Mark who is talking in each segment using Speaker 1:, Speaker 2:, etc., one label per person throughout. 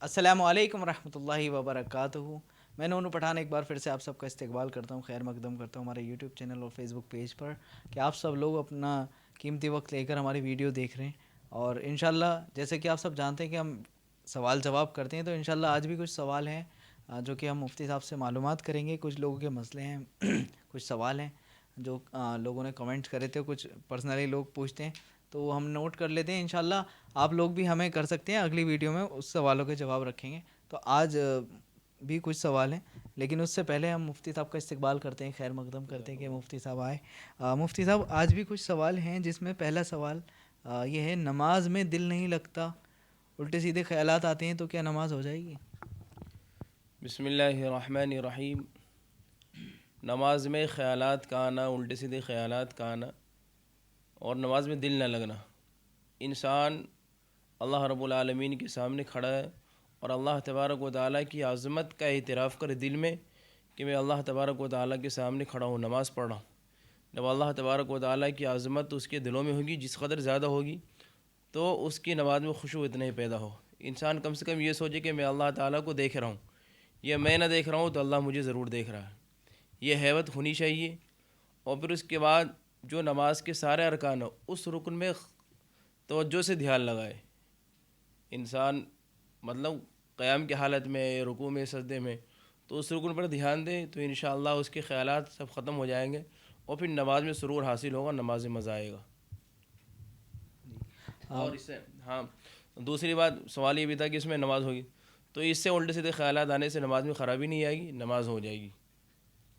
Speaker 1: السلام علیکم ورحمۃ اللہ وبرکاتہ۔ میں نونو پٹھان ایک بار پھر سے آپ سب کا استقبال کرتا ہوں، خیر مقدم کرتا ہوں ہمارے یوٹیوب چینل اور فیس بک پیج پر کہ آپ سب لوگ اپنا قیمتی وقت لے کر ہماری ویڈیو دیکھ رہے ہیں، اور انشاءاللہ جیسے کہ آپ سب جانتے ہیں کہ ہم سوال جواب کرتے ہیں، تو انشاءاللہ آج بھی کچھ سوال ہیں جو کہ ہم مفتی صاحب سے معلومات کریں گے۔ کچھ لوگوں کے مسئلے ہیں کچھ سوال ہیں جو لوگوں نے کمنٹ کرے تھے، کچھ پرسنلی لوگ پوچھتے ہیں، تو وہ ہم نوٹ کر لیتے ہیں۔ انشاءاللہ آپ لوگ بھی ہمیں کر سکتے ہیں، اگلی ویڈیو میں اس سوالوں کے جواب رکھیں گے۔ تو آج بھی کچھ سوال ہیں، لیکن اس سے پہلے ہم مفتی صاحب کا استقبال کرتے ہیں، خیر مقدم کرتے ہیں کہ مفتی صاحب آئے۔ مفتی صاحب آج بھی کچھ سوال ہیں، جس میں پہلا سوال یہ ہے، نماز میں دل نہیں لگتا، الٹے سیدھے خیالات آتے ہیں، تو کیا نماز ہو جائے گی؟
Speaker 2: بسم اللہ الرحمن الرحیم۔ نماز میں خیالات کا آنا، الٹے سیدھے خیالات کا آنا اور نماز میں دل نہ لگنا، انسان اللہ رب العالمین کے سامنے کھڑا ہے اور اللہ تبارک و تعالیٰ کی عظمت کا اعتراف کرے دل میں کہ میں اللہ تبارک و تعالیٰ کے سامنے کھڑا ہوں، نماز پڑھ رہا ہوں۔ جب اللہ تبارک و تعالیٰ کی عظمت اس کے دلوں میں ہوگی، جس قدر زیادہ ہوگی، تو اس کی نماز میں خشوع اتنا ہی پیدا ہو۔ انسان کم سے کم یہ سوچے کہ میں اللہ تعالیٰ کو دیکھ رہا ہوں، یہ میں نہ دیکھ رہا ہوں تو اللہ مجھے ضرور دیکھ رہا ہے، یہ ہیبت ہونی چاہیے۔ اور پھر اس کے بعد جو نماز کے سارے ارکان ہو، اس رکن میں توجہ سے دھیان لگائے انسان، مطلب قیام کی حالت میں، رکوع میں، سجدے میں، تو اس رکن پر دھیان دے تو انشاءاللہ اس کے خیالات سب ختم ہو جائیں گے اور پھر نماز میں سرور حاصل ہوگا، نماز میں مزہ آئے گا۔ اور اس سے دوسری بات، سوال یہ بھی تھا کہ اس میں نماز ہوگی، تو اس سے الٹے سیدھے خیالات آنے سے نماز میں خرابی نہیں آئے گی، نماز ہو جائے گی۔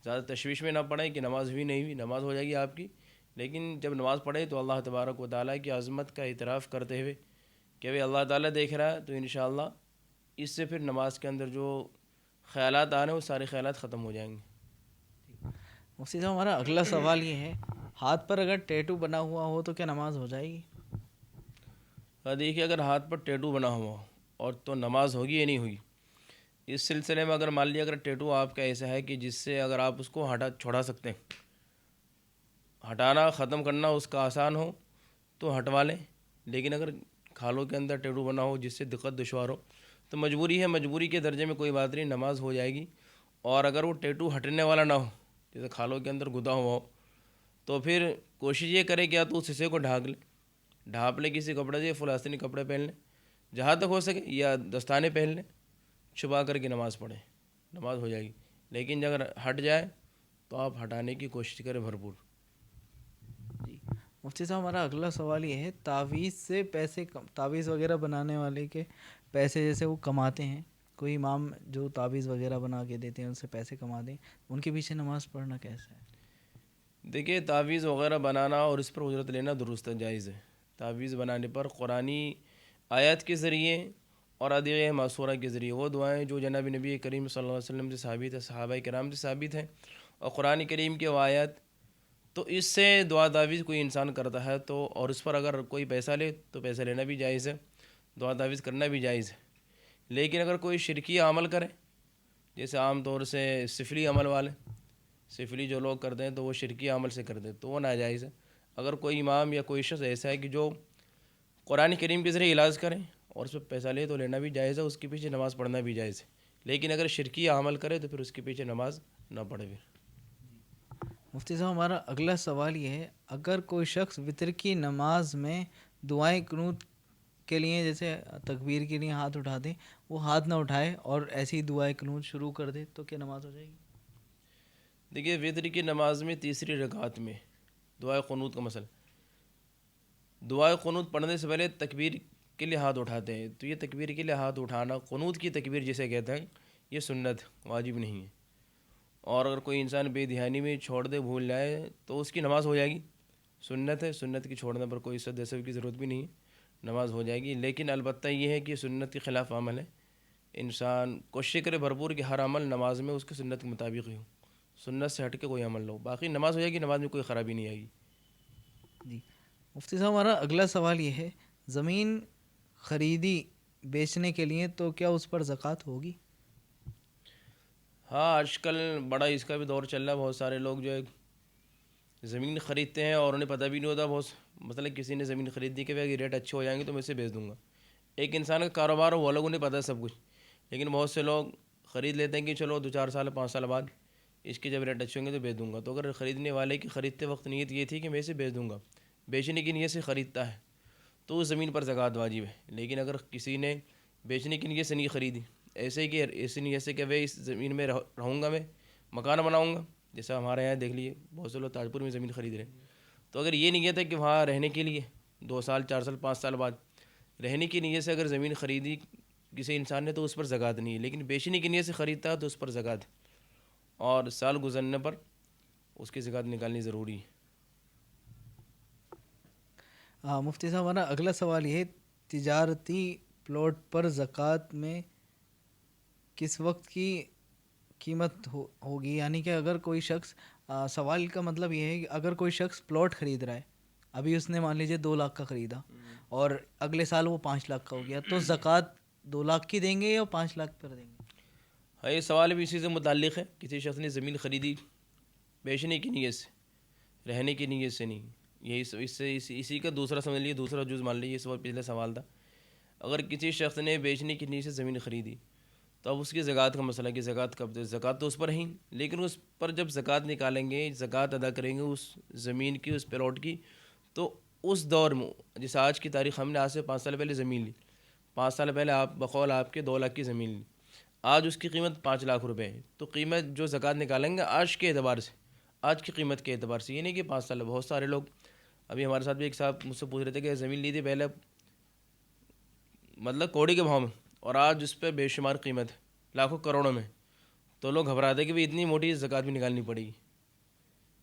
Speaker 2: زیادہ تشویش میں نہ پڑیں کہ نماز ہوئی نہیں ہوئی، نماز ہو جائے گی آپ کی، لیکن جب نماز پڑھیں تو اللہ تبارک و تعالیٰ کی عظمت کا اعتراف کرتے ہوئے کہ بھئی اللہ تعالیٰ دیکھ رہا ہے، تو انشاءاللہ اس سے پھر نماز کے اندر جو خیالات آ رہے ہیں وہ سارے خیالات ختم ہو جائیں گے۔
Speaker 1: مفتی صاحب ہمارا اگلا سوال یہ ہے، ہاتھ پر اگر ٹیٹو بنا ہوا ہو تو کیا نماز ہو جائے گی؟
Speaker 2: دیکھیے، اگر ہاتھ پر ٹیٹو بنا ہوا ہو اور تو نماز ہوگی یا نہیں ہوگی، اس سلسلے میں اگر مان لیا اگر ٹیٹو آپ کا ایسا ہے کہ جس سے اگر آپ اس کو چھڑا سکتے ہیں، ہٹانا ختم کرنا اس کا آسان ہو تو ہٹوا لیں، لیکن اگر کھالوں کے اندر ٹیٹو بنا ہو جس سے دقت دشوار ہو تو مجبوری ہے، مجبوری کے درجے میں کوئی بات نہیں، نماز ہو جائے گی۔ اور اگر وہ ٹیٹو ہٹنے والا نہ ہو، جیسے کھالوں کے اندر گدا ہوا ہو، تو پھر کوشش یہ کرے کہ یا تو اس حصے کو ڈھانپ لے، ڈھانپ لے کسی کپڑے سے، فلاسطینی کپڑے پہن لیں جہاں تک ہو سکے، یا دستانے پہن لیں، چھپا کر کے نماز پڑھیں، نماز ہو جائے گی۔ لیکن اگر ہٹ جائے تو آپ ہٹانے کی کوشش کریں بھرپور۔
Speaker 1: جی مفتی صاحب ہمارا اگلا سوال یہ ہے، تعویذ سے پیسے تعویذ وغیرہ بنانے والے کے پیسے جیسے وہ کماتے ہیں، کوئی امام جو تعویذ وغیرہ بنا کے دیتے ہیں ان سے پیسے کماتے ہیں، ان کے پیچھے نماز پڑھنا کیسا ہے؟
Speaker 2: دیکھیے، تعویذ وغیرہ بنانا اور اس پر اجرت لینا درست جائز ہے۔ تعویذ بنانے پر قرآنی آیات کے ذریعے اور ادعیہ معصورہ کے ذریعے وہ دعائیں جو جناب نبی کریم صلی اللہ علیہ وسلم سے ثابت ہے، صحابہ کرام سے ثابت ہیں، اور قرآن کریم کے وہ آیات، تو اس سے دعا تعویذ کوئی انسان کرتا ہے تو، اور اس پر اگر کوئی پیسہ لے تو پیسہ لینا بھی جائز ہے، دعا تعویذ کرنا بھی جائز ہے۔ لیکن اگر کوئی شرکی عمل کرے، جیسے عام طور سے سفلی عمل والے، سفلی جو لوگ کرتے ہیں تو وہ شرکی عمل سے کرتے ہیں تو وہ ناجائز ہے۔ اگر کوئی امام یا کوئی شخص ایسا ہے کہ جو قرآن کریم کے ذریعے علاج کریں اور اس پہ پیسہ لے تو لینا بھی جائز ہے، اس کے پیچھے نماز پڑھنا بھی جائز ہے۔ لیکن اگر شرکی عمل کرے تو پھر اس کے پیچھے نماز نہ پڑھے پھر۔
Speaker 1: مفتی صاحب ہمارا اگلا سوال یہ ہے، اگر کوئی شخص وطر کی نماز میں دعائیں قنوت کے لیے جیسے تکبیر کے لیے ہاتھ اٹھا دیں، وہ ہاتھ نہ اٹھائے اور ایسی دعائیں قنوت شروع کر دے، تو کیا نماز ہو جائے گی؟
Speaker 2: دیکھیے، وطر کی نماز میں تیسری رکعت میں دعائے قنوت کا مسئلہ، دعائے قنوت پڑھنے سے پہلے تکبیر کے لیے ہاتھ اٹھاتے ہیں، تو یہ تکبیر کے لیے ہاتھ اٹھانا، قنوت کی تکبیر جسے کہتے ہیں، یہ سنت واجب نہیں ہے۔ اور اگر کوئی انسان بے دھیانی میں چھوڑ دے، بھول جائے، تو اس کی نماز ہو جائے گی، سنت ہے، سنت کی چھوڑنے پر کوئی سجدہ سہو کی ضرورت بھی نہیں ہے، نماز ہو جائے گی۔ لیکن البتہ یہ ہے کہ سنت کے خلاف عمل ہے، انسان کوشش کرے بھرپور کہ ہر عمل نماز میں اس کے سنت کے مطابق ہی ہو، سنت سے ہٹ کے کوئی عمل نہ ہو، باقی نماز ہو جائے گی، نماز میں کوئی خرابی نہیں آئے گی۔
Speaker 1: جی مفتی صاحب ہمارا اگلا سوال یہ ہے، زمین خریدی بیچنے کے لیے تو کیا اس پر زکوٰۃ ہوگی؟
Speaker 2: ہاں، آج کل بڑا اس کا بھی دور چل رہا ہے، بہت سارے لوگ جو ہے زمین خریدتے ہیں اور انہیں پتہ بھی نہیں ہوتا، بہت مطلب کسی نے زمین خرید دی کہ ریٹ اچھے ہو جائیں گے تو میں اسے بیچ دوں گا، ایک انسان کا کاروبار ہو، وہ لوگ انہیں پتہ ہے سب کچھ، لیکن بہت سے لوگ خرید لیتے ہیں کہ چلو 2-4 سال 5 سال بعد اس کے جب ریٹ اچھے ہوں گے تو بیچ دوں گا. تو اگر خریدنے والے کی خریدتے وقت نیت یہ تھی کہ میں اسے بیچ دوں گا، بیچنے کی نیت سے خریدتا ہے تو اس زمین پر زکوٰۃ واجب ہے. لیکن اگر کسی نے بیچنے کی نیت سے نہیں خریدی، ایسے ہی کہ ایسی نیت سے کہ وہ اس زمین میں رہوں گا، میں مکان بناؤں گا، جیسا ہمارے یہاں دیکھ لیے بہت سے لوگ تاج پور میں زمین خرید رہے ہیں، تو اگر یہ نیت ہے کہ وہاں رہنے کے لیے 2 سال 4 سال 5 سال بعد رہنے کی نیت سے اگر زمین خریدی کسی انسان نے تو اس پر زکوٰۃ نہیں ہے. لیکن بیچنے کی نیت سے خریدتا ہے تو اس پر زکوٰۃ ہے، اور سال گزرنے پر اس کی زکوٰۃ نکالنی ضروری ہے.
Speaker 1: مفتی صاحب ہمارا اگلا سوال یہ ہے، تجارتی پلاٹ پر زکوٰۃ میں کس وقت کی قیمت ہوگی؟ یعنی کہ اگر کوئی شخص سوال کا مطلب یہ ہے کہ اگر کوئی شخص پلاٹ خرید رہا ہے، ابھی اس نے مان لیجیے 2 لاکھ کا خریدا اور اگلے سال وہ 5 لاکھ کا ہو گیا، تو زکوٰۃ 2 لاکھ کی دیں گے یا 5 لاکھ پر دیں گے؟
Speaker 2: ہاں، یہ سوال بھی اسی سے متعلق ہے. کسی شخص نے زمین خریدی بیچنے کی نیت سے، رہنے کی نیت سے نہیں. یہی اس سے اسی کا دوسرا سمجھ لیجیے، دوسرا جز مان لیجیے. یہ پچھلا سوال تھا. اگر کسی شخص نے بیچنے کی نیت سے زمین خریدی تو اب اس کی زکوٰۃ کا مسئلہ کہ زکوٰۃ کب دے. زکوٰۃ تو اس پر ہی، لیکن اس پر جب زکوٰۃ نکالیں گے، زکوٰۃ ادا کریں گے اس زمین کی، اس پلاٹ کی، تو اس دور میں جیسے آج کی تاریخ، ہم نے آج سے 5 سال پہلے زمین لی، 5 سال پہلے آپ بقول آپ کے 2 لاکھ کی زمین لی، آج اس کی قیمت 5 لاکھ روپے ہے. تو قیمت جو زکوٰۃ نکالیں گے آج کے اعتبار سے، آج کی قیمت کے اعتبار سے، یہ نہیں کہ 5 سال. بہت سارے لوگ ابھی ہمارے ساتھ بھی ایک صاحب مجھ سے پوچھ رہے تھے کہ زمین لی تھی پہلے مطلب کوڑی کے بھاؤ میں، اور آج اس پہ بے شمار قیمت ہے، لاکھوں کروڑوں میں. تو لوگ گھبراتے کہ بھائی اتنی موٹی زکوٰۃ بھی نکالنی پڑے گی.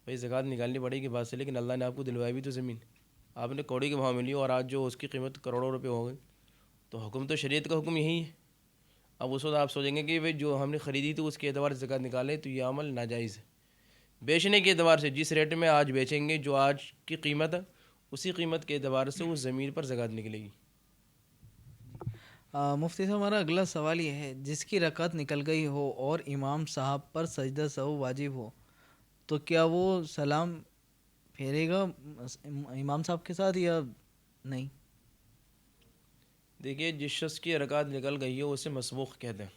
Speaker 2: بھائی زکوٰۃ نکالنی پڑے گی بات سے، لیکن اللہ نے آپ کو دلوائی بھی تو زمین، آپ نے کوڑی کے بھاؤ میں لی اور آج جو اس کی قیمت کروڑوں روپے ہو گئی. تو حکم تو شریعت کا حکم یہی ہے. اب اس وقت آپ سوچیں گے کہ بھائی جو ہم نے خریدی تو اس کے اعتبار سے زکوٰۃ نکالیں، تو یہ عمل ناجائز ہے. بیچنے کے اعتبار سے جس ریٹ میں آج بیچیں گے، جو آج کی قیمت ہے، اسی قیمت کے اعتبار سے اس زمین پر زکوٰۃ نکلے گی.
Speaker 1: مفتی صاحب ہمارا اگلا سوال یہ ہے، جس کی رکعت نکل گئی ہو اور امام صاحب پر سجدہ سہو واجب ہو تو کیا وہ سلام پھیرے گا امام صاحب کے ساتھ یا نہیں؟
Speaker 2: دیکھیے، جس شخص کی رکعت نکل گئی ہو اسے مسبوق کہتے ہیں.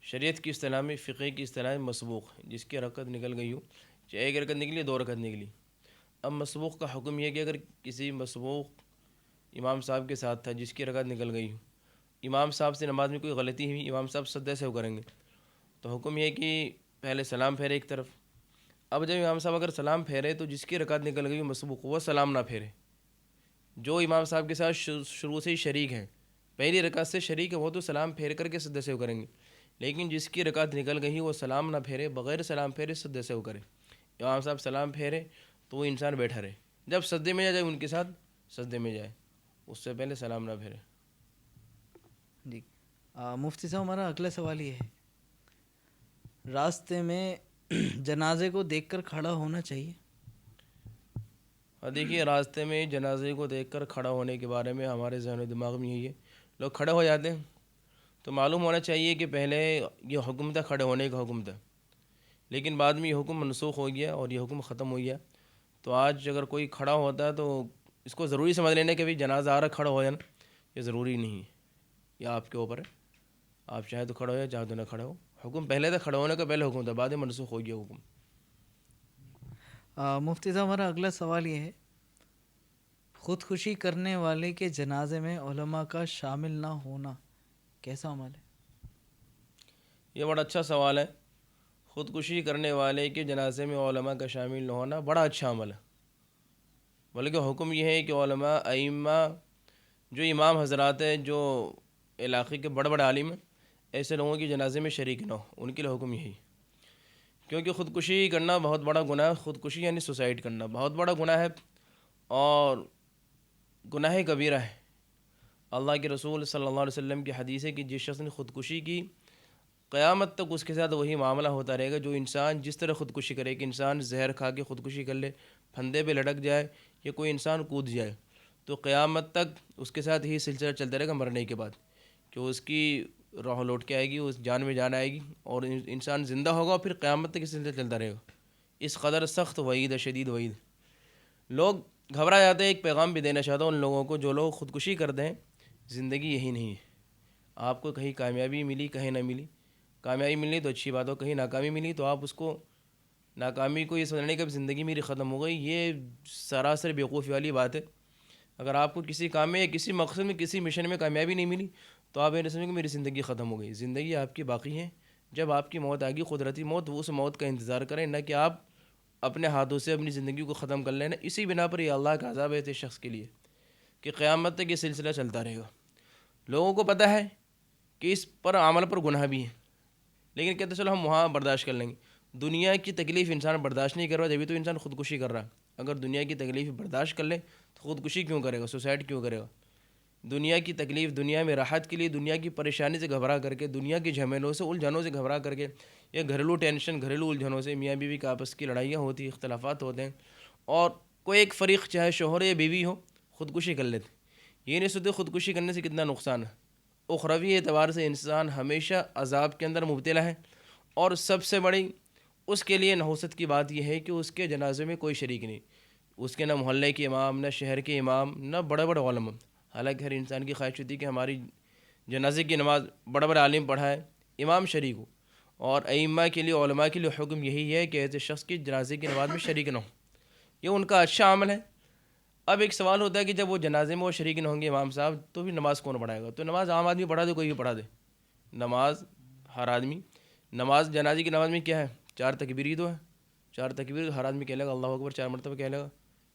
Speaker 2: شریعت کی اصطلاح میں، فقہ کی اصطلاح میں مسبوق، جس کی رکعت نکل گئی ہو، چاہے 1 رکعت نکلی 2 رکعت نکلی. اب مسبوق کا حکم یہ ہے کہ اگر کسی مسبوق امام صاحب کے ساتھ تھا جس کی رکعت نکل گئی ہو، امام صاحب سے نماز میں کوئی غلطی ہوئی، امام صاحب سجدہ سہو کریں گے، تو حکم یہ ہے کہ پہلے سلام پھیرے ایک طرف. اب جب امام صاحب اگر سلام پھیرے تو جس کی رکعت نکل گئی مسبوق، وہ سلام نہ پھیرے. جو امام صاحب کے ساتھ شروع سے ہی شریک ہیں، پہلی رکعت سے شریک ہے، وہ تو سلام پھیر کر کے سجدہ سہو کریں گے. لیکن جس کی رکعت نکل گئی وہ سلام نہ پھیرے، بغیر سلام پھیرے سجدہ سہو کرے. امام صاحب سلام پھیرے تو وہ انسان بیٹھا رہے، جب سجدے میں جائے ان کے ساتھ سجدے میں جائے، اس سے پہلے سلام نہ پھیرے.
Speaker 1: جی مفتی صاحب ہمارا اگلا سوال یہ ہے، راستے میں جنازے کو دیکھ کر کھڑا ہونا چاہیے؟
Speaker 2: دیکھیے، راستے میں جنازے کو دیکھ کر کھڑا ہونے کے بارے میں ہمارے ذہن و دماغ میں یہی ہے، لوگ کھڑے ہو جاتے ہیں. تو معلوم ہونا چاہیے کہ پہلے یہ حکم تھا، کھڑے ہونے کا حکم تھا، لیکن بعد میں یہ حکم منسوخ ہو گیا اور یہ حکم ختم ہو گیا. تو آج اگر کوئی کھڑا ہوتا ہے تو اس کو ضروری سمجھ لینا کہ بھائی جنازہ آ رہا کھڑا ہو جانا، یہ ضروری نہیں ہے. یہ آپ کے اوپر ہے، آپ چاہے تو کھڑا ہو یا چاہے تو نہ کھڑا ہو. حکم پہلے تھا، کھڑا ہونے کا پہلے حکم تھا، بعد میں منسوخ ہو گیا حکم.
Speaker 1: مفتی صاحب ہمارا اگلا سوال یہ ہے، خودکشی کرنے والے کے جنازے میں علماء کا شامل نہ ہونا کیسا عمل ہے؟
Speaker 2: یہ بڑا اچھا سوال ہے. خودکشی کرنے والے کے جنازے میں علماء کا شامل نہ ہونا بڑا اچھا عمل ہے. بلکہ حکم یہ ہے کہ علماء، ائمہ، جو امام حضرات ہیں، جو علاقے کے بڑے بڑے عالم ہیں، ایسے لوگوں کے جنازے میں شریک نہ ہو، ان کے لیے حکم یہی. کیونکہ خودکشی کرنا بہت بڑا گناہ ہے. خودکشی یعنی سوسائڈ کرنا بہت بڑا گناہ ہے، اور گناہ کبیرہ ہے. اللہ کے رسول صلی اللہ علیہ وسلم کی حدیث ہے کہ جس شخص نے خودکشی کی، قیامت تک اس کے ساتھ وہی معاملہ ہوتا رہے گا. جو انسان جس طرح خودکشی کرے، کہ انسان زہر کھا کے خودکشی کر لے، پھندے پہ لٹک جائے، یا کوئی انسان کود جائے، تو قیامت تک اس کے ساتھ یہی سلسلہ چلتا رہے گا مرنے کے بعد، کہ اس کی روح لوٹ کے آئے گی، اس جان میں جان آئے گی، اور انسان زندہ ہوگا، اور پھر قیامت تک یہ سلسلہ چلتا رہے گا. اس قدر سخت وعید ہے، شدید وعید. لوگ گھبرا جاتے ہیں. ایک پیغام بھی دینا چاہتا ہوں ان لوگوں کو جو لوگ خودکشی کرتے ہیں، زندگی یہی نہیں ہے. آپ کو کہیں کامیابی ملی کہیں نہ ملی، کامیابی ملی تو اچھی بات ہو، کہیں ناکامی ملی تو آپ اس کو ناکامی کو یہ سمجھنے کہ اب زندگی میری ختم ہو گئی، یہ سراسر بیوقوفی والی بات ہے۔ اگر آپ کو کسی کام میں یا کسی مقصد میں کسی مشن میں کامیابی نہیں ملی تو آپ یہ نہیں سمجھیں کہ میری زندگی ختم ہو گئی۔ زندگی آپ کی باقی ہے، جب آپ کی موت آئے گی قدرتی موت، وہ اس موت کا انتظار کریں، نہ کہ آپ اپنے ہاتھوں سے اپنی زندگی کو ختم کر لینا۔ اسی بنا پر یہ اللہ کا عذاب ہے ایسے شخص کے لیے کہ قیامت تک یہ سلسلہ چلتا رہے گا۔ لوگوں کو پتہ ہے کہ اس پر عمل پر گناہ بھی ہے، لیکن کہتے چلو ہم وہاں برداشت کر لیں گے۔ دنیا کی تکلیف انسان برداشت نہیں کر رہا، جبھی تو انسان خودکشی کر رہا ہے۔ اگر دنیا کی تکلیف برداشت کر لے تو خودکشی کیوں کرے گا، سوسائڈ کیوں کرے گا؟ دنیا کی تکلیف، دنیا میں راحت کے لیے، دنیا کی پریشانی سے گھبرا کر کے، دنیا کے جھمیلوں سے الجھنوں سے گھبرا کر کے، یا گھریلو ٹینشن، گھریلو الجھنوں سے، میاں بیوی کا آپس کی لڑائیاں ہوتی ہیں، اختلافات ہوتے ہیں، اور کوئی ایک فریق چاہے شوہر یا بیوی ہو خودکشی کر لیتے، یہ نہیں سوچتے خودکشی کرنے سے کتنا نقصان ہے۔ اخروی اعتبار سے انسان ہمیشہ عذاب کے اندر مبتلا ہے، اور سب سے بڑی اس کے لیے نحوست کی بات یہ ہے کہ اس کے جنازے میں کوئی شریک نہیں، اس کے نہ محلے کے امام، نہ شہر کے امام، نہ بڑے بڑے علماء۔ حالانکہ ہر انسان کی خواہش ہوتی ہے کہ ہماری جنازے کی نماز بڑے بڑے عالم پڑھائے، امام شریک ہو، اور ائمہ کے لیے، علماء کے لیے حکم یہی ہے کہ ایسے شخص کی جنازے کی نماز میں شریک نہ ہو، یہ ان کا اچھا عمل ہے۔ اب ایک سوال ہوتا ہے کہ جب وہ جنازے میں وہ شریک نہ ہوں گے امام صاحب، تو بھی نماز کون پڑھائے گا؟ تو نماز عام آدمی پڑھا دے، کوئی بھی پڑھا دے نماز، ہر آدمی نماز، جنازے کی نماز میں کیا ہے؟ 4 تکبیر ہی تو ہے، 4 تکبیر ہر آدمی کہہ لے گا، اللہ اکبر 4 مرتبہ کہہ لے گا،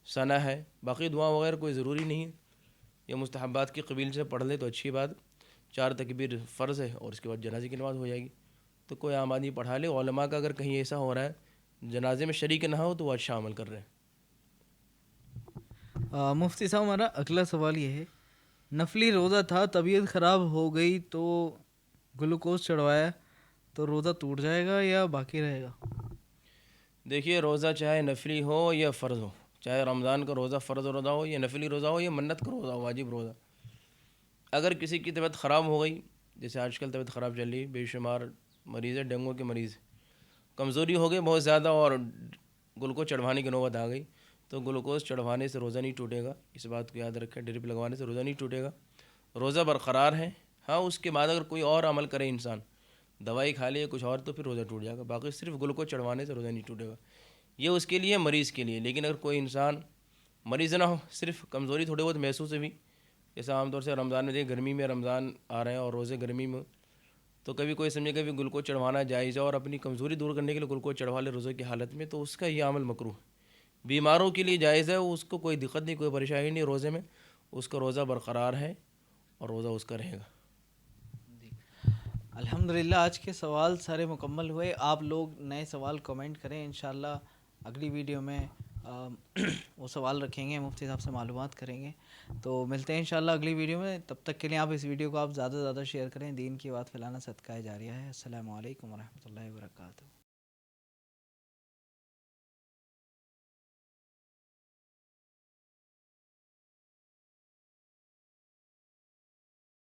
Speaker 2: ثنا ہے، باقی دعا وغیرہ کوئی ضروری نہیں ہے، یہ مستحبات کی قبیل سے پڑھ لے تو اچھی بات۔ 4 تکبیر فرض ہے اور اس کے بعد جنازے کی نماز ہو جائے گی، تو کوئی عام آدمی پڑھا لے۔ علماء کا اگر کہیں ایسا ہو رہا ہے جنازے میں شریک نہ ہو تو وہ اچھا عمل کر رہے ہیں۔
Speaker 1: مفتی صاحب ہمارا اگلا سوال یہ ہے، نفلی روزہ تھا، طبیعت خراب ہو گئی تو گلوکوز چڑھوایا تو روزہ ٹوٹ جائے گا یا باقی رہے گا؟
Speaker 2: دیکھیے، روزہ چاہے نفلی ہو یا فرض ہو، چاہے رمضان کا روزہ فرض روزہ ہو یا نفلی روزہ ہو یا منت کا روزہ ہو، واجب روزہ، اگر کسی کی طبیعت خراب ہو گئی، جیسے آج کل طبیعت خراب چل رہی ہے، بے شمار مریض ہے، ڈینگو کے مریض، کمزوری ہو گئی بہت زیادہ اور گلوکوز چڑھوانے کی نوبت آ گئی، تو گلوکوز چڑھوانے سے روزہ نہیں ٹوٹے گا، اس بات کو یاد رکھیں، ڈرپ لگوانے سے روزہ نہیں ٹوٹے گا، روزہ برقرار ہے۔ ہاں، اس کے بعد اگر کوئی اور عمل کرے انسان، دوائی کھا لے یا کچھ اور، تو پھر روزہ ٹوٹ جائے گا، باقی صرف گلوکوز چڑھوانے سے روزہ نہیں ٹوٹے گا، یہ اس کے لیے، مریض کے لیے۔ لیکن اگر کوئی انسان مریض نہ ہو، صرف کمزوری تھوڑی بہت محسوس ہوئی، جیسا عام طور سے رمضان میں دیکھ، گرمی میں رمضان آ رہے ہیں اور روزے گرمی میں، تو کبھی کوئی سمجھے کبھی گلوکوز چڑھوانا جائز ہے اور اپنی کمزوری دور کرنے کے لیے گلوکوز چڑھوا لے روزے کی حالت میں، تو اس کا یہ عمل مکروہ ہے۔ بیماروں کے لیے جائز ہے، اس کو کوئی دقت نہیں، کوئی پریشانی نہیں روزے میں، اس کا روزہ برقرار ہے اور روزہ اس کا رہے گا۔
Speaker 1: الحمدللہ آج کے سوال سارے مکمل ہوئے۔ آپ لوگ نئے سوال کمنٹ کریں، انشاءاللہ اگلی ویڈیو میں وہ سوال رکھیں گے، مفتی صاحب سے معلومات کریں گے۔ تو ملتے ہیں انشاءاللہ اگلی ویڈیو میں، تب تک کے لیے آپ اس ویڈیو کو آپ زیادہ سے زیادہ شیئر کریں، دین کی بات پھیلانا صدقہ جاریہ ہے۔ السلام علیکم ورحمۃ اللہ وبرکاتہ۔